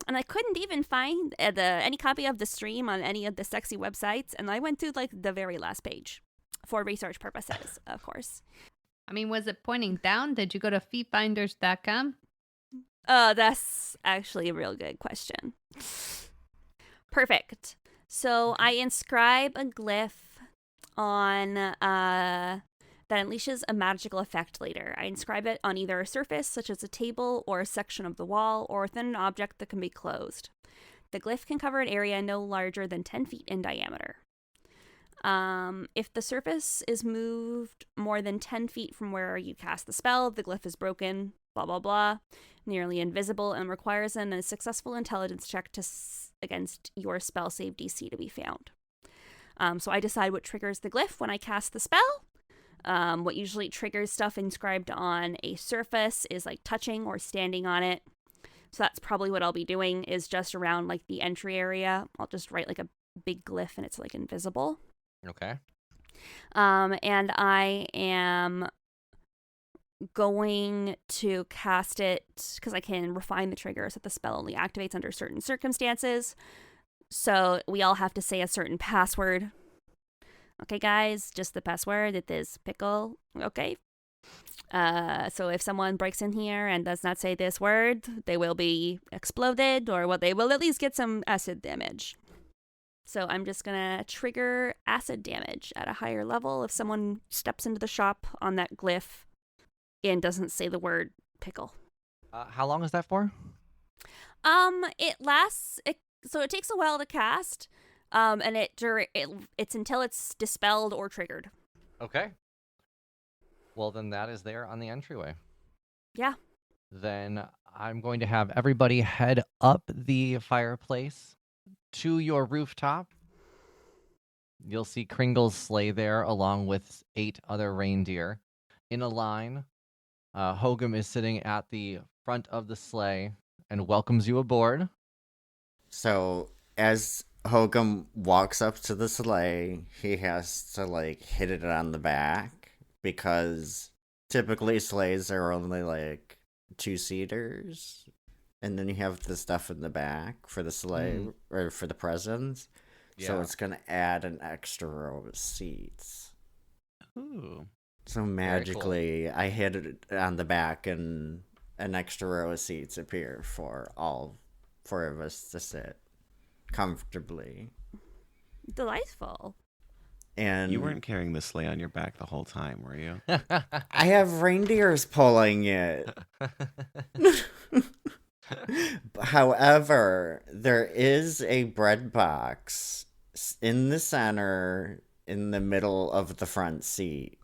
And I couldn't even find any copy of the stream on any of the sexy websites, and I went to like the very last page for research purposes, of course. I mean, was it pointing down? Did you go to feetfinders.com? That's actually a real good question. Perfect. So I inscribe a glyph on that unleashes a magical effect later. I inscribe it on either a surface, such as a table or a section of the wall, or within an object that can be closed. The glyph can cover an area no larger than 10 feet in diameter. If the surface is moved more than 10 feet from where you cast the spell, the glyph is broken, blah, blah, blah, nearly invisible, and requires a successful intelligence check against your spell save DC to be found. So I decide what triggers the glyph when I cast the spell. What usually triggers stuff inscribed on a surface is like touching or standing on it. So that's probably what I'll be doing, is just around like the entry area. I'll just write like a big glyph and it's like invisible. Okay. And I am going to cast it because I can refine the trigger so that the spell only activates under certain circumstances. So we all have to say a certain password. Okay, guys, just the password. It is pickle. Okay. So if someone breaks in here and does not say this word, they will be exploded, or they will at least get some acid damage. So I'm just going to trigger acid damage at a higher level if someone steps into the shop on that glyph and doesn't say the word pickle. How long is that for? It lasts, so it takes a while to cast, and it's until it's dispelled or triggered. Okay. Well, then that is there on the entryway. Yeah. Then I'm going to have everybody head up the fireplace to your rooftop. You'll see Kringle's sleigh there, along with 8 other reindeer in a line. Hogum is sitting at the front of the sleigh and welcomes you aboard. So as Hogum walks up to the sleigh, he has to like hit it on the back, because typically sleighs are only like 2-seaters, and then you have the stuff in the back for the sleigh or for the presents. Yeah. So it's gonna add an extra row of seats. Ooh. So magically, I hit it on the back, and an extra row of seats appear for all four of us to sit comfortably. Delightful. And You weren't carrying the sleigh on your back the whole time, were you? I have reindeers pulling it. However, there is a bread box in the center, in the middle of the front seat,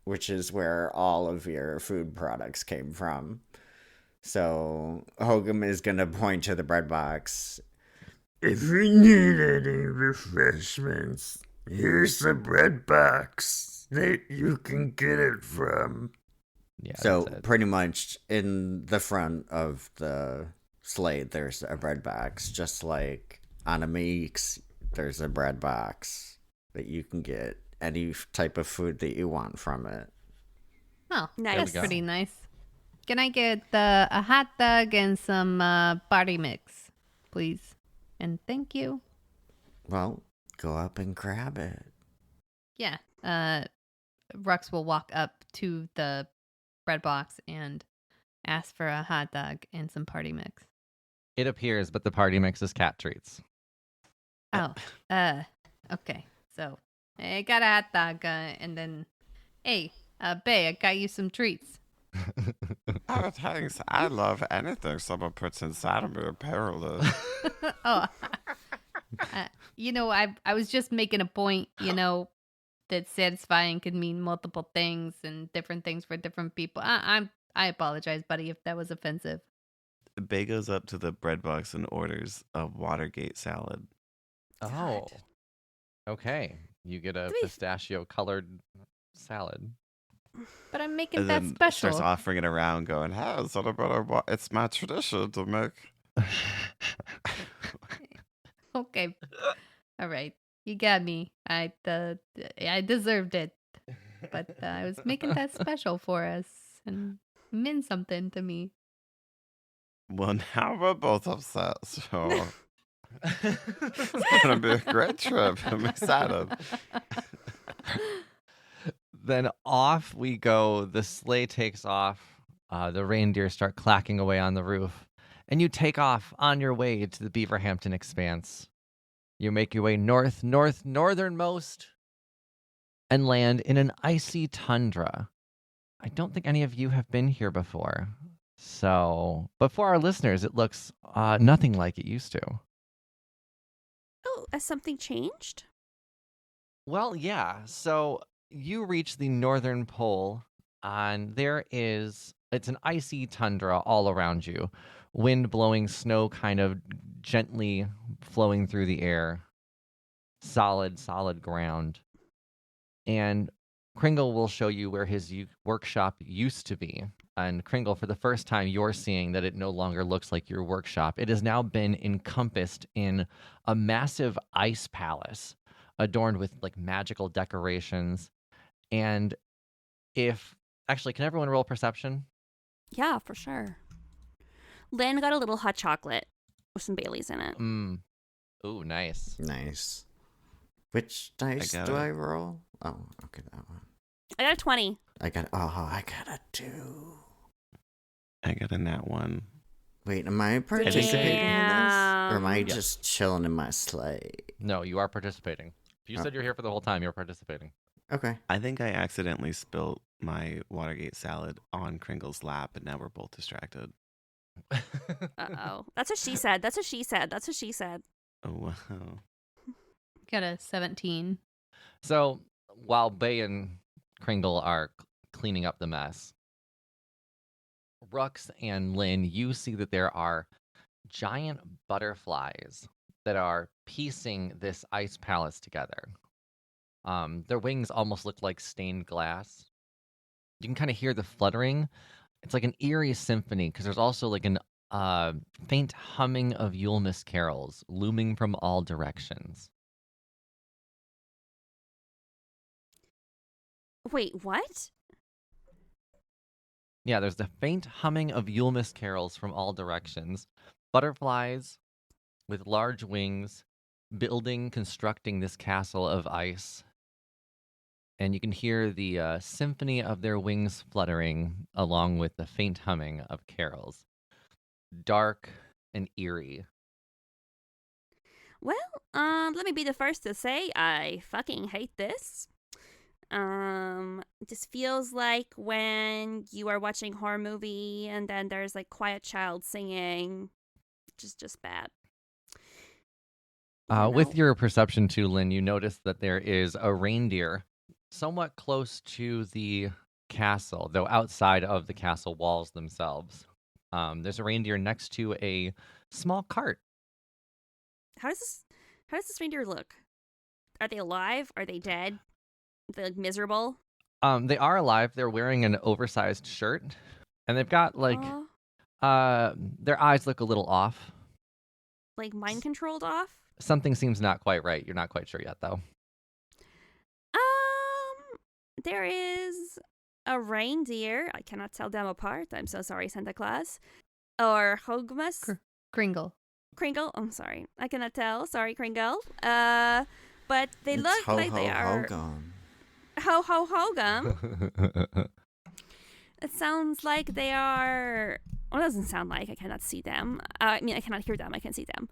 which is where all of your food products came from. So Hogum is going to point to the bread box. If you need any refreshments, here's the bread box that you can get it from. Yeah. So that's it. pretty much in the front of the sleigh, there's a bread box, just like on a Meeks, there's a bread box that you can get any type of food that you want from it. Oh, Nice. that's There we go. pretty nice. Can I get a hot dog and some party mix, please? And thank you. Well, go up and grab it. Yeah. Rux will walk up to the bread box and ask for a hot dog and some party mix. It appears, but the party mix is cat treats. Oh, okay. So I got a hot dog, and then, hey, Bae, I got you some treats. Oh, thanks. I love anything someone puts inside of me, apparently. Oh, I was just making a point, that satisfying could mean multiple things and different things for different people. I apologize, buddy, if that was offensive. Bay goes up to the bread box and orders a Watergate salad. Oh. Okay. You get a Do we- pistachio-colored salad. But I'm making And that then special. starts offering it around, going, "Hey, is that about it's my tradition to make." Okay. All right. You got me. I deserved it. But I was making that special for us and it meant something to me. Well, now we're both upset, so it's gonna be a great trip. I'm excited. Then off we go. The sleigh takes off. The reindeer start clacking away on the roof. And you take off on your way to the Beaverhampton Expanse. You make your way northernmost, and land in an icy tundra. I don't think any of you have been here before. So, but for our listeners, it looks nothing like it used to. Oh, has something changed? Well, yeah. So you reach the northern pole, and it's an icy tundra all around you. Wind blowing, snow kind of gently flowing through the air. Solid ground. And Kringle will show you where his workshop used to be. And Kringle, for the first time, you're seeing that it no longer looks like your workshop. It has now been encompassed in a massive ice palace adorned with like magical decorations. And can everyone roll perception? Yeah, for sure. Lynn got a little hot chocolate with some Baileys in it. Ooh, nice. Nice. Which dice got do it. I roll? Oh, okay, that one. I got a 20. I got a 2. I got a nat 1. Wait, am I participating in this? Or am I Damn. just chilling in my sleigh? No, you are participating. If you said you're here for the whole time, you're participating. Okay. I think I accidentally spilled my Watergate salad on Kringle's lap, and now we're both distracted. Uh-oh. That's what she said. That's what she said. That's what she said. Oh, wow. Got a 17. So while Bae and Kringle are cleaning up the mess, Rux and Lynn, you see that there are giant butterflies that are piecing this ice palace together. Their wings almost look like stained glass. You can kind of hear the fluttering. It's like an eerie symphony because there's also like an faint humming of Yulemas carols looming from all directions. Wait, what? Yeah, there's the faint humming of Yulemas carols from all directions. Butterflies with large wings constructing this castle of ice. And you can hear the symphony of their wings fluttering along with the faint humming of carols. Dark, and eerie. Well, let me be the first to say I fucking hate this. It just feels like when you are watching a horror movie and then there's like quiet child singing, just bad. With your perception too, Lynn, you notice that there is a reindeer somewhat close to the castle, though outside of the castle walls themselves. There's a reindeer next to a small cart. How does this reindeer look? Are they alive? Are they dead? Are they like miserable? They are alive. They're wearing an oversized shirt, and they've got like their eyes look a little off. Like mind controlled off? Something seems not quite right. You're not quite sure yet, though. There is a reindeer. I cannot tell them apart. I'm so sorry, Santa Claus. Or Hogmas. Kringle. Kringle. I'm sorry. I cannot tell. Sorry, Kringle. But they look like they are. Ho ho hogum. It sounds like they are. Well, it doesn't sound like. I cannot see them. I mean, I cannot hear them. I can see them.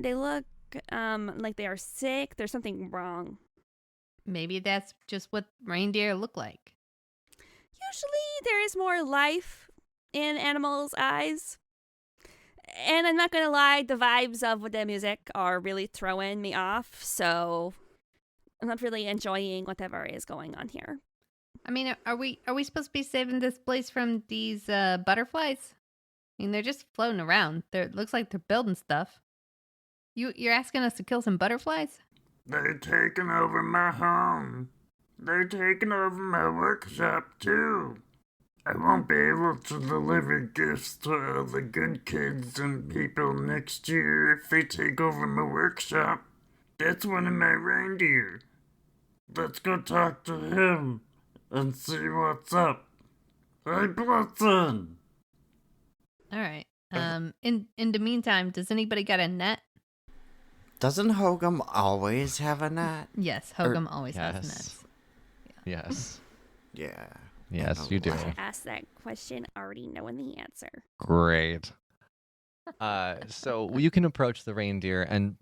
They look like they are sick. There's something wrong. Maybe that's just what reindeer look like. Usually there is more life in animals' eyes. And I'm not going to lie, the vibes of the music are really throwing me off. So I'm not really enjoying whatever is going on here. I mean, are we supposed to be saving this place from these butterflies? I mean, they're just floating around. It looks like they're building stuff. You're asking us to kill some butterflies? They're taking over my home. They're taking over my workshop, too. I won't be able to deliver gifts to all the good kids and people next year if they take over my workshop. That's one of my reindeer. Let's go talk to him and see what's up. Hey, Blitzen! All right. In the meantime, does anybody got a net? Doesn't Hogum always have a net? Yes, Hogum always has nets. Yeah. Yes. Yeah. Yes, you do. I asked that question already knowing the answer. Great. So you can approach the reindeer, and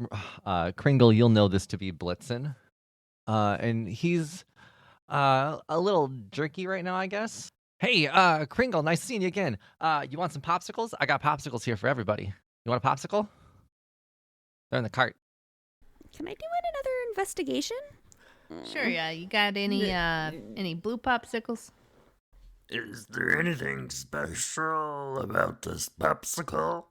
Kringle, you'll know this to be Blitzen. And he's a little jerky right now, I guess. Hey, Kringle, nice seeing you again. You want some popsicles? I got popsicles here for everybody. You want a popsicle? They're in the cart. Can I do another investigation? Sure, yeah. You got any blue popsicles? Is there anything special about this popsicle?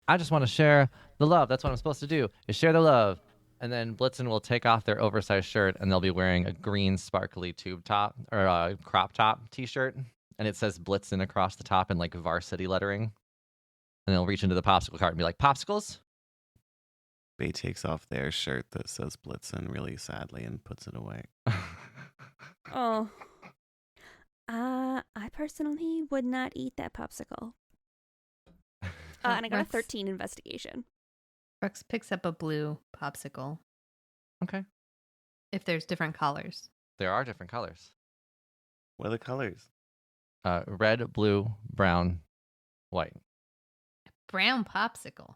I just want to share the love. That's what I'm supposed to do, is share the love. And then Blitzen will take off their oversized shirt, and they'll be wearing a green sparkly tube top, or a crop top t-shirt. And it says Blitzen across the top in like varsity lettering. And they'll reach into the popsicle cart and be like, popsicles? Bae takes off their shirt that says Blitzen really sadly and puts it away. Oh. I personally would not eat that popsicle. And I got a 13 investigation. Rex picks up a blue popsicle. Okay. If there's different colors. There are different colors. What are the colors? Red, blue, brown, white. Brown popsicle.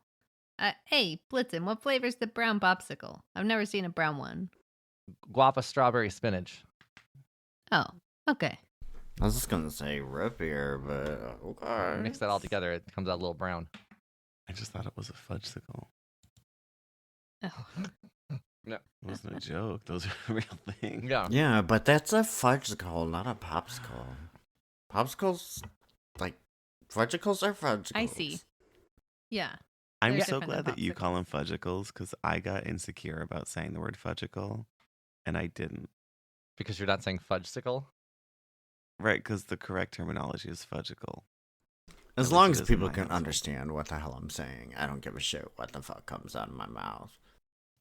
Hey, Blitzen, what flavor's the brown popsicle? I've never seen a brown one. Guava, strawberry, spinach. Oh, okay. I was just gonna say root beer, but okay. Mix that all together, it comes out a little brown. I just thought it was a fudgesicle. Oh. No. It wasn't a joke. Those are real things. Yeah. Yeah, but that's a fudgesicle, not a popsicle. Popsicles, like, fudgicles are fudgicles. I see. Yeah. I'm They're so different glad than that you popsicles. call them fudgicles because I got insecure about saying the word fudgicle, and I didn't. Because you're not saying fudgesicle? Right, because the correct terminology is fudgicle. As At long least as it is in people my can household. understand what the hell I'm saying, I don't give a shit what the fuck comes out of my mouth.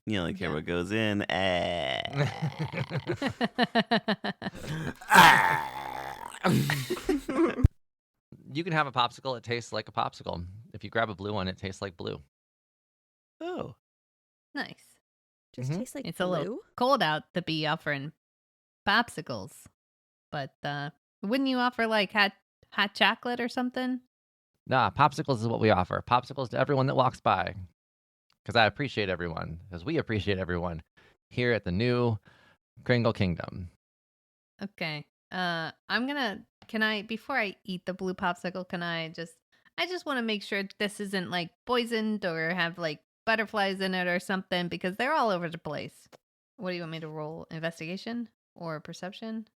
You only care Yeah. what goes in. You can have a popsicle, it tastes like a popsicle. If you grab a blue one, it tastes like blue. Oh. Nice. Just Mhm. tastes like It's blue. a little cold out to be offering popsicles. But wouldn't you offer like hot chocolate or something? Nah, popsicles is what we offer. Popsicles to everyone that walks by. Because I appreciate everyone. Because we appreciate everyone here at the new Kringle Kingdom. Okay. Can I, before I eat the blue popsicle, I just want to make sure this isn't like poisoned or have like butterflies in it or something because they're all over the place. What do you want me to roll? Investigation or perception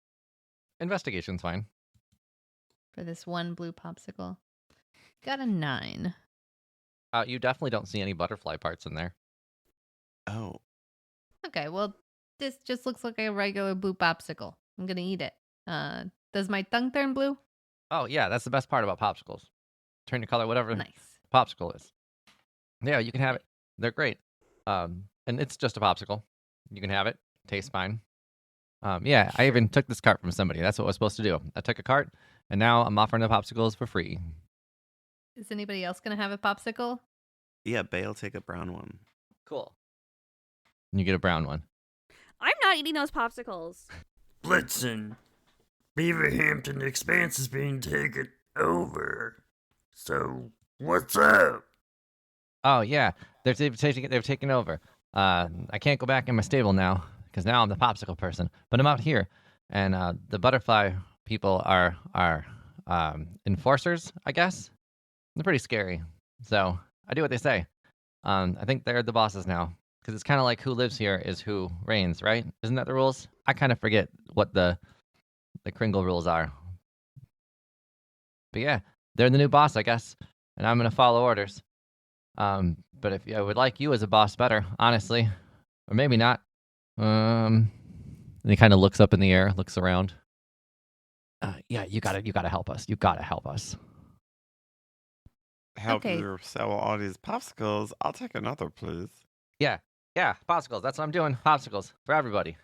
Investigation's fine. for this one blue popsicle? Got a 9. You definitely don't see any butterfly parts in there. Oh, Okay, well, this just looks like a regular blue popsicle. I'm gonna eat it. Does my tongue turn blue? Oh, yeah, that's the best part about popsicles. Turn your color whatever Nice. popsicle is. Yeah, you can have it. They're great. And it's just a popsicle. You can have it. Tastes fine. Yeah, I even took this cart from somebody. That's what I was supposed to do. I took a cart, and now I'm offering the popsicles for free. Is anybody else gonna have a popsicle? yeah, Bae'll take a brown one. Cool. And you get a brown one. I'm not eating those popsicles. Blitzen. Beaverhampton Expanse is being taken over. So, what's up? Oh, yeah. They've taken over. I can't go back in my stable now, because now I'm the popsicle person. But I'm out here, and the butterfly people are enforcers, I guess. They're pretty scary. So I do what they say. I think they're the bosses now. Because it's kind of like who lives here is who reigns, right? Isn't that the rules? I kind of forget what the Kringle rules are. But yeah, they're the new boss, I guess. And I'm going to follow orders. But if I would like you as a boss better, honestly. Or maybe not. And he kind of looks up in the air, looks around. Yeah, you gotta help us. You gotta help us. Help Okay. you sell all these popsicles. I'll take another, please. Yeah, popsicles. That's what I'm doing. Popsicles for everybody.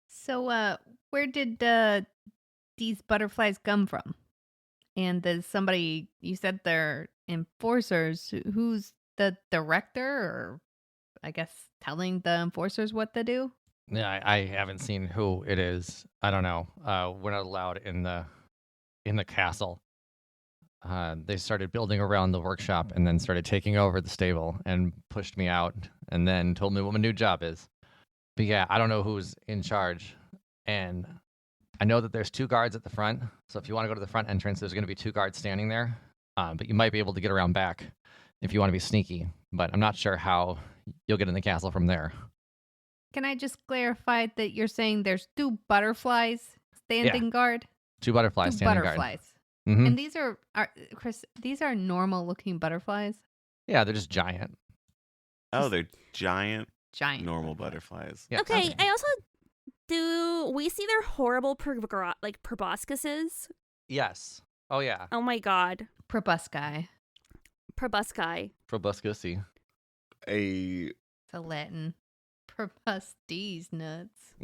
So, where did these butterflies come from? And does somebody, you said they're enforcers, who's the director or I guess telling the enforcers what to do? Yeah, I haven't seen who it is. I don't know. We're not allowed in the castle. They started building around the workshop and then started taking over the stable and pushed me out and then told me what my new job is. But yeah, I don't know who's in charge. And I know that there's 2 guards at the front. So if you want to go to the front entrance, there's going to be 2 guards standing there. But you might be able to get around back if you want to be sneaky. But I'm not sure how you'll get in the castle from there. Can I just clarify that you're saying there's 2 butterflies standing guard? 2 butterflies 2 standing butterflies. guard. Mm-hmm. And these are Chris, these are normal looking butterflies? Yeah, they're just giant. Oh, they're giant normal butterflies. butterflies. Yeah. Okay, I also do we see their horrible proboscises? Yes. Oh, yeah. Oh my god. Proboscis. Proboscis. Proboscis. A It's a Latin. Proboscis nuts.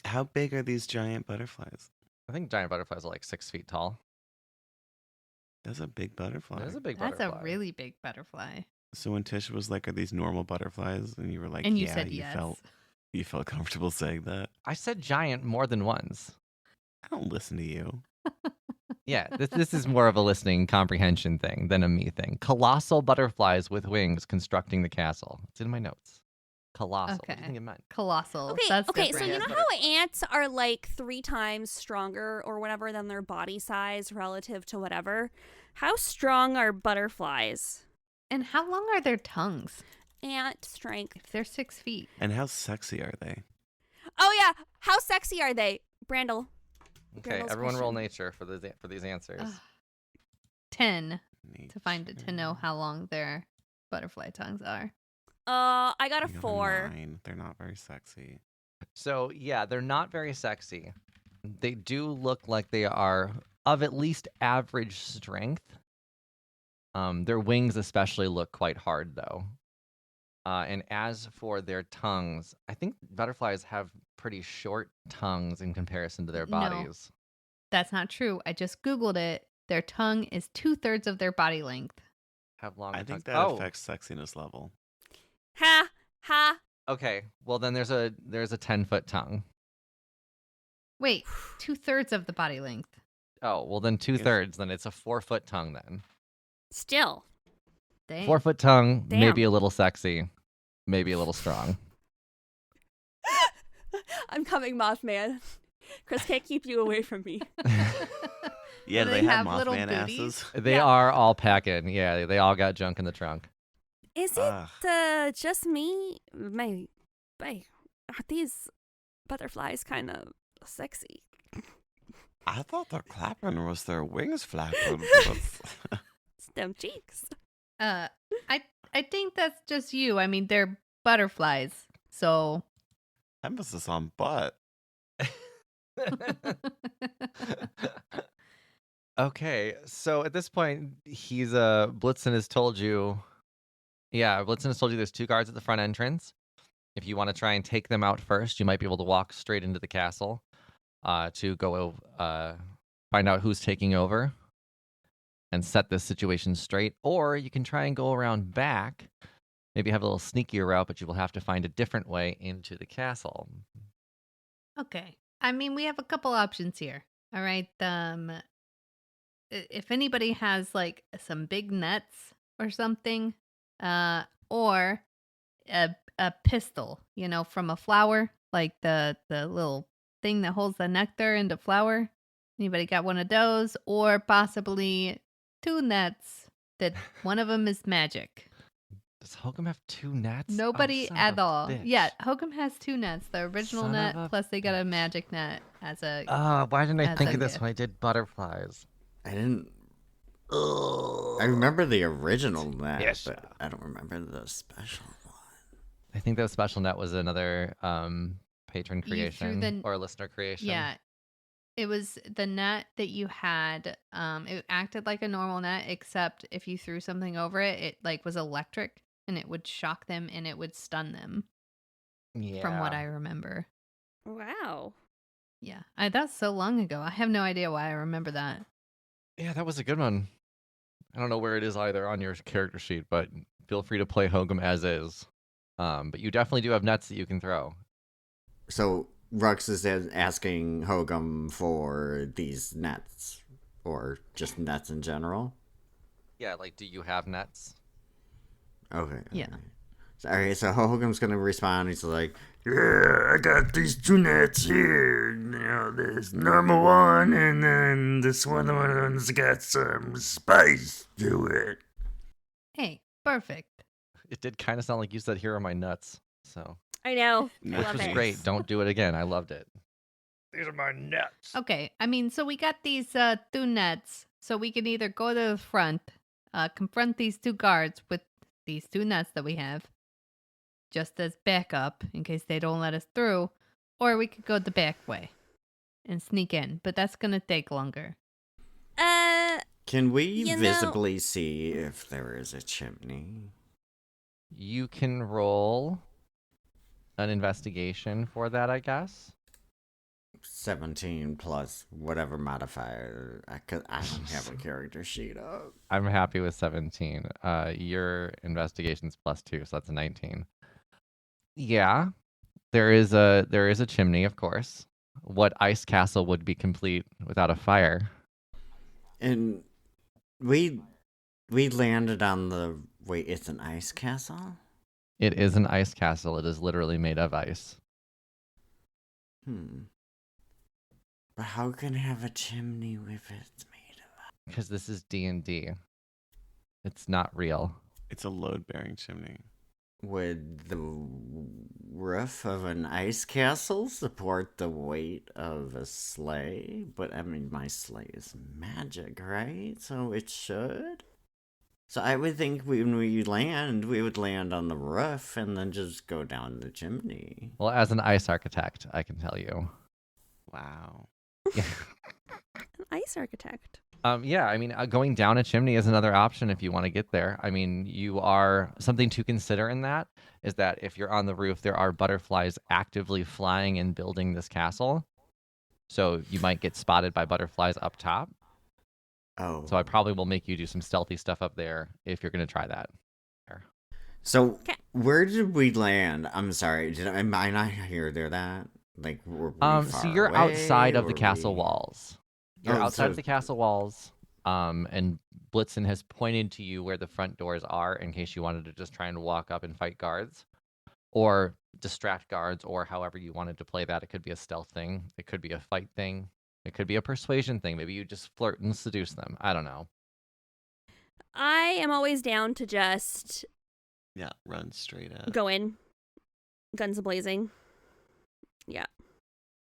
How big are these giant butterflies? I think giant butterflies are like 6 feet tall. That's a big butterfly. That is a big That's butterfly. a really big butterfly. So when Tish was like, "Are these normal butterflies?" and you were like, And you "Yeah," said yes. you felt comfortable saying that. I said giant more than once. I don't listen to you. Yeah, this is more of a listening comprehension thing than a me thing. Colossal butterflies with wings constructing the castle. It's in my notes. Colossal. What do Okay. you think it meant? Colossal. Okay, That's okay, so different. you know how ants are like 3 times stronger or whatever than their body size relative to whatever? How strong are butterflies? And how long are their tongues? Ant strength. If they're 6 feet. And how sexy are they? Oh yeah, how sexy are they? Brandel. Okay, Randall's everyone roll question. nature for these answers. 10 Nature. to know how long their butterfly tongues are. I got a I got 4. 9. They're not very sexy. So, yeah, they're not very sexy. They do look like they are of at least average strength. Their wings especially look quite hard, though. And as for their tongues, I think butterflies have pretty short tongues in comparison to their No. bodies. That's not true. I just Googled it. Their tongue is 2/3 of their body length. Have long I tongues. think that Oh, affects sexiness level. Ha. okay. Well, then there's a 10-foot tongue. Wait, 2/3 of the body length. Oh, well then 2/3. Then it's a 4-foot tongue then. Still. Dang. 4-foot tongue, Damn. maybe a little sexy, maybe a little strong. I'm coming, Mothman. Chris can't keep you away from me. Yeah, Do they they have have little Mothman booties? asses. They Yeah. are all packing. Yeah, they all got junk in the trunk. Is Ugh. it just me? Are these butterflies kind of sexy? I thought their clapping was their wings flapping. It's them cheeks. I think that's just you. I mean, they're butterflies, so. Emphasis on butt. Okay, so at this point, he's Blitzen has told you. Yeah, Blitzen has told you there's 2 guards at the front entrance. If you want to try and take them out first, you might be able to walk straight into the castle to go find out who's taking over and set this situation straight. Or you can try and go around back, maybe have a little sneakier route, but you will have to find a different way into the castle. Okay. I mean, we have a couple options here. All right. If anybody has like some big nets or something, or a pistol, from a flower, like the little thing that holds the nectar into flower. Anybody got one of those, or possibly 2 nets that one of them is magic. Does Hokum have 2 nets? Nobody son at of a all. bitch. Yeah, Hokum has 2 nets. The original Son net, of a plus they got a magic net as a. Why didn't I as think a of this gift. when I did butterflies? I didn't. I remember the original net, Yes. but I don't remember the special one. I think the special net was another patron You threw creation the- or listener creation. Yeah, it was the net that you had. It acted like a normal net, except if you threw something over it, it like was electric and it would shock them and it would stun them. From what I remember. Wow. Yeah, that's so long ago. I have no idea why I remember that. Yeah, that was a good one. I don't know where it is either on your character sheet, but feel free to play Hokum as is. But you definitely do have nets that you can throw. So Rux is asking Hogum for these nets, or just nets in general. Yeah, like, do you have nets? Okay. Yeah. Alright, so Hogum's gonna respond. He's like, Yeah, I got these 2 nets here. This normal one, and then this one's got some spice to it. Hey, perfect. It did kind of sound like you said, "Here are my nuts." So, I know. I Which which love was it. great. Don't do it again. I loved it. These are my nuts. Okay, I mean, so we got these 2 nets, so we can either go to the front, confront these 2 guards with these 2 nets that we have, just as backup in case they don't let us through, or we could go the back way and sneak in, but that's gonna take longer. "Can we You know- visibly see if there is a chimney?" You can roll an investigation for that, I guess. 17 plus whatever modifier. I don't have a character sheet up. I'm happy with 17. Your investigation's +2, so that's a 19. Yeah, there is a chimney, of course. What ice castle would be complete without a fire? And we landed on the. Wait, it's an ice castle? It is an ice castle. It is literally made of ice. But how can it have a chimney if it's made of? Because this is D&D. It's not real. It's a load-bearing chimney. Would the roof of an ice castle support the weight of a sleigh? But I mean, my sleigh is magic, right? So it should. So I would think when we land, we would land on the roof and then just go down the chimney. Well, as an ice architect, I can tell you. Wow. Yeah. An ice architect. Yeah, I mean, going down a chimney is another option if you want to get there. I mean, something to consider in that is that if you're on the roof, there are butterflies actively flying and building this castle. So you might get spotted by butterflies up top. Oh. So I probably will make you do some stealthy stuff up there if you're going to try that. So Okay. where did we land? I'm sorry. Am I not here? There that? Like, were we So far you're away? outside of the Were castle we- walls. You're Oh, outside so of the castle walls, and Blitzen has pointed to you where the front doors are in case you wanted to just try and walk up and fight guards, or distract guards, or however you wanted to play that. It could be a stealth thing. It could be a fight thing. It could be a persuasion thing. Maybe you just flirt and seduce them. I don't know. I am always down to just Yeah, run straight at. go in, guns a-blazing. Yeah.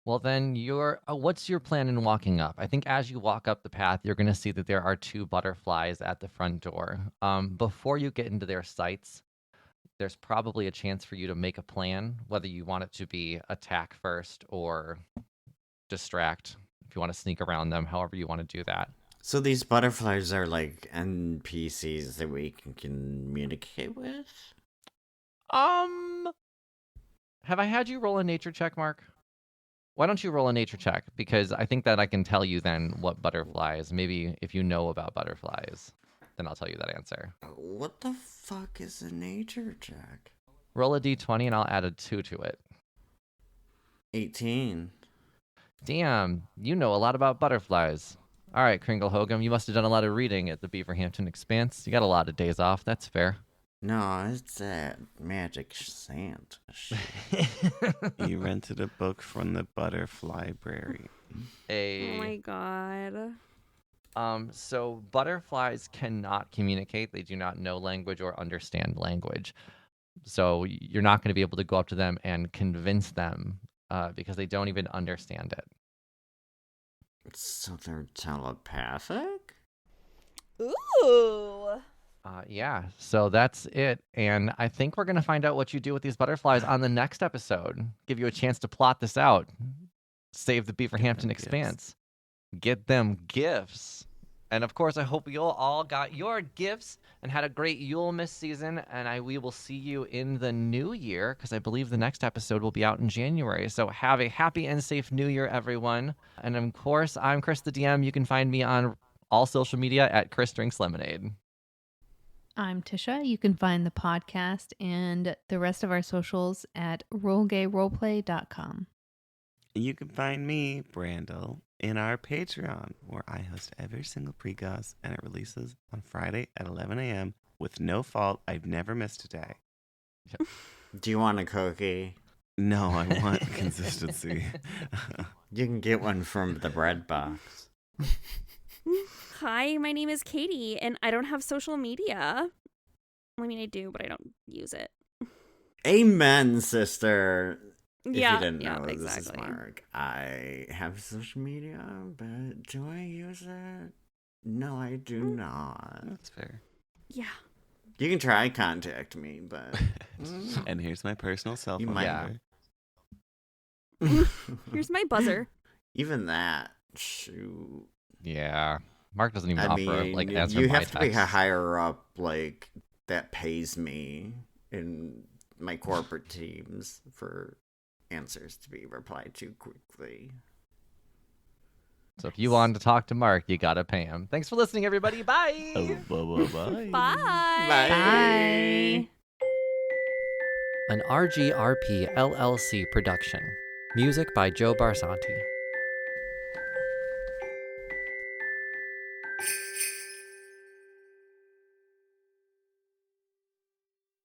Well, then what's your plan in walking up? I think as you walk up the path, you're going to see that there are 2 butterflies at the front door. Before you get into their sights, there's probably a chance for you to make a plan, whether you want it to be attack first or distract, if you want to sneak around them, however you want to do that. So these butterflies are like NPCs that we can communicate with? Have I had you roll a nature check, Mark? Why don't you roll a nature check? Because I think that I can tell you then what butterflies, maybe if you know about butterflies, then I'll tell you that answer. What the fuck is a nature check? Roll a d20 and I'll add a 2 to it. 18. Damn, you know a lot about butterflies. All right, Kringle Hogum, you must have done a lot of reading at the Beaverhampton Expanse. You got a lot of days off. That's fair. No, it's that magic Santa shit. You rented a book from the Butterfly Library. Oh my god. So butterflies cannot communicate. They do not know language or understand language. So you're not going to be able to go up to them and convince them because they don't even understand it. So they're telepathic? Ooh. Yeah, so that's it. And I think we're going to find out what you do with these butterflies on the next episode. Give you a chance to plot this out. Save the Beaverhampton Expanse. Get them gifts. And of course, I hope you all got your gifts and had a great Yulemas season. And we will see you in the new year, because I believe the next episode will be out in January. So have a happy and safe new year, everyone. And of course, I'm Chris the DM. You can find me on all social media at Chris Drinks Lemonade. I'm Tisha. You can find the podcast and the rest of our socials at rollgayroleplay.com. You can find me, Brandel, in our Patreon, where I host every single precast and it releases on Friday at 11 a.m. with no fault. I've never missed a day. Do you want a cookie? No, I want consistency. You can get one from the bread box. Hi, my name is Katie, and I don't have social media. I mean, I do, but I don't use it. Amen, sister. If Yeah, you didn't yeah, know, exactly. This is Mark. I have social media, but do I use it? No, I do not. That's fair. Yeah. You can try contact me, but And here's my personal cell You phone might- number. Here's my buzzer. even that, shoot. Yeah. Mark doesn't even I offer, mean, answer you my have to be a texts. higher up, that pays me in my corporate teams for answers to be replied to quickly. So if you want to talk to Mark, you got to pay him. Thanks for listening, everybody. Bye. Bye. Bye. Bye. An RGRP LLC production. Music by Joe Barsanti.